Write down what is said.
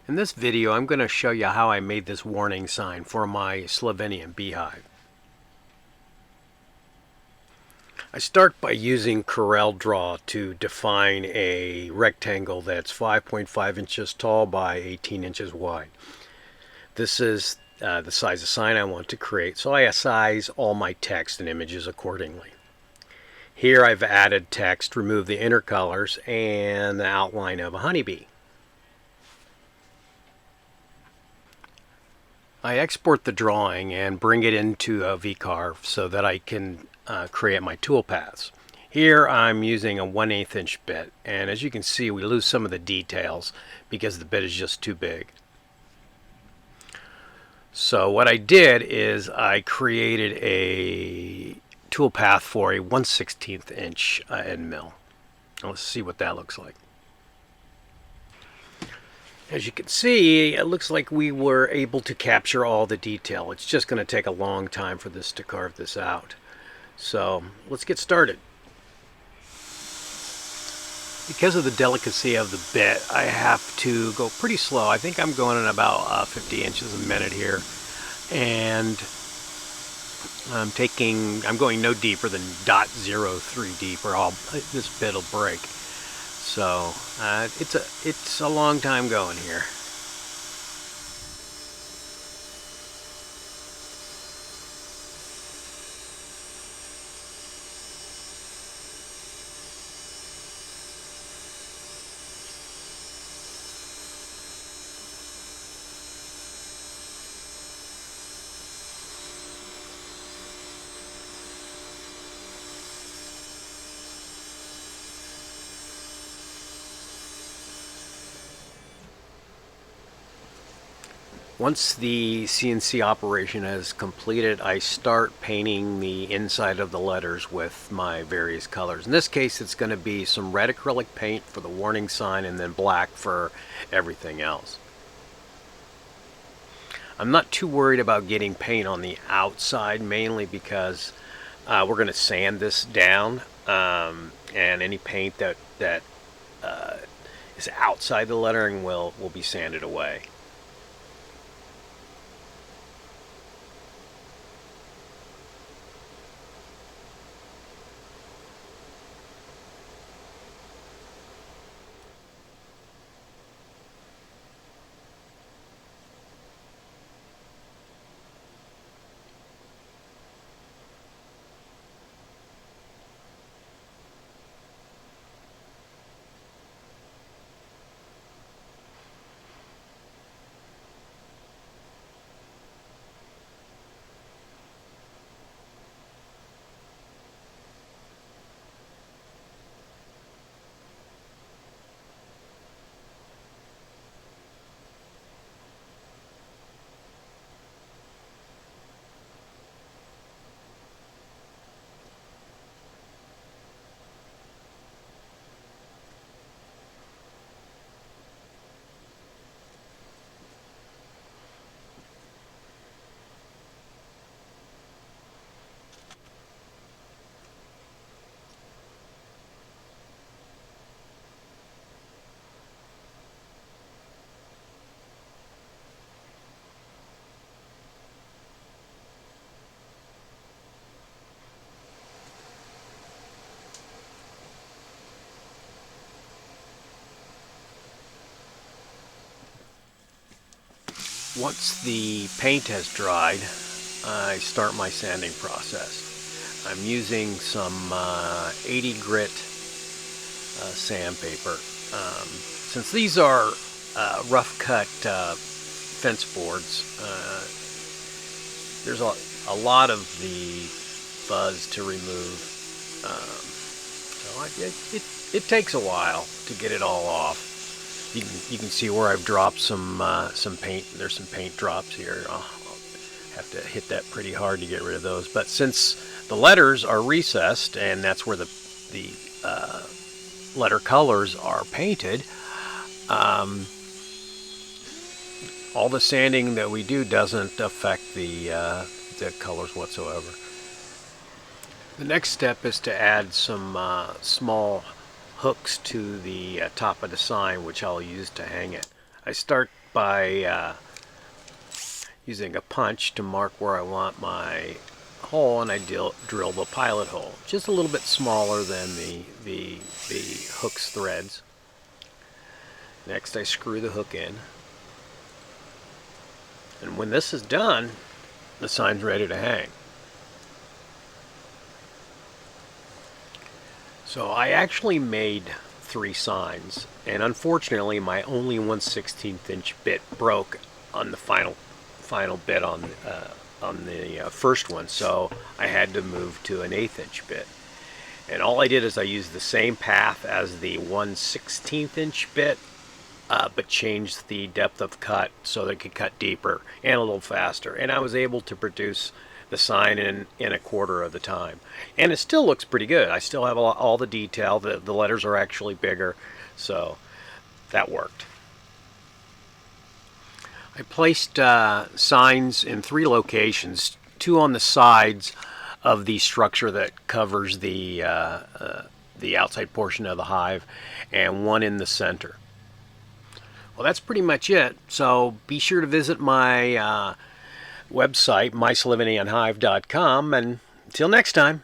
In this video, I'm going to show you how I made this warning sign for my Slovenian beehive. I start by using CorelDRAW to define a rectangle that's 5.5 inches tall by 18 inches wide. This is the size of sign I want to create, so I size all my text and images accordingly. Here I've added text, removed the inner colors, and the outline of a honeybee. I export the drawing and bring it into a VCarve so that I can create my toolpaths. Here I'm using a 1/8 inch bit, and as you can see we lose some of the details because the bit is just too big. So what I did is I created a toolpath for a 1/16 inch end mill. Let's see what that looks like. As you can see, it looks like we were able to capture all the detail. It's just going to take a long time for this to carve this out. So let's get started. Because of the delicacy of the bit, I have to go pretty slow. I think I'm going at about 50 inches a minute here. And I'm going no deeper than 0.03 deep or this bit will break. So it's a long time going here. Once the CNC operation has completed, I start painting the inside of the letters with my various colors. In this case, it's going to be some red acrylic paint for the warning sign and then black for everything else. I'm not too worried about getting paint on the outside, mainly because we're going to sand this down, and any paint that is outside the lettering will be sanded away. Once the paint has dried, I start my sanding process. I'm using some 80 grit sandpaper. Since these are rough cut fence boards, there's a lot of the fuzz to remove. So it takes a while to get it all off. You can see where I've dropped some paint. There's some paint drops here. I'll have to hit that pretty hard to get rid of those. But since the letters are recessed and that's where the letter colors are painted, all the sanding that we do doesn't affect the colors whatsoever. The next step is to add some small hooks to the top of the sign, which I'll use to hang it. I start by using a punch to mark where I want my hole, and I drill the pilot hole, just a little bit smaller than the hook's threads. Next, I screw the hook in, and when this is done, the sign's ready to hang. So I actually made 3 signs, and unfortunately my only 1/16 inch bit broke on the final bit on the first one, so I had to move to an 1/8 inch bit. And all I did is I used the same path as the 1/16 inch bit, but changed the depth of cut so that it could cut deeper and a little faster. And I was able to produce the sign in 1/4 of the time. And it still looks pretty good. I still have all the detail. The letters are actually bigger, so that worked. I placed signs in 3 locations, 2 on the sides of the structure that covers the outside portion of the hive, and 1 in the center. Well, that's pretty much it. So be sure to visit my website, mycelivinianhive.com, and until next time.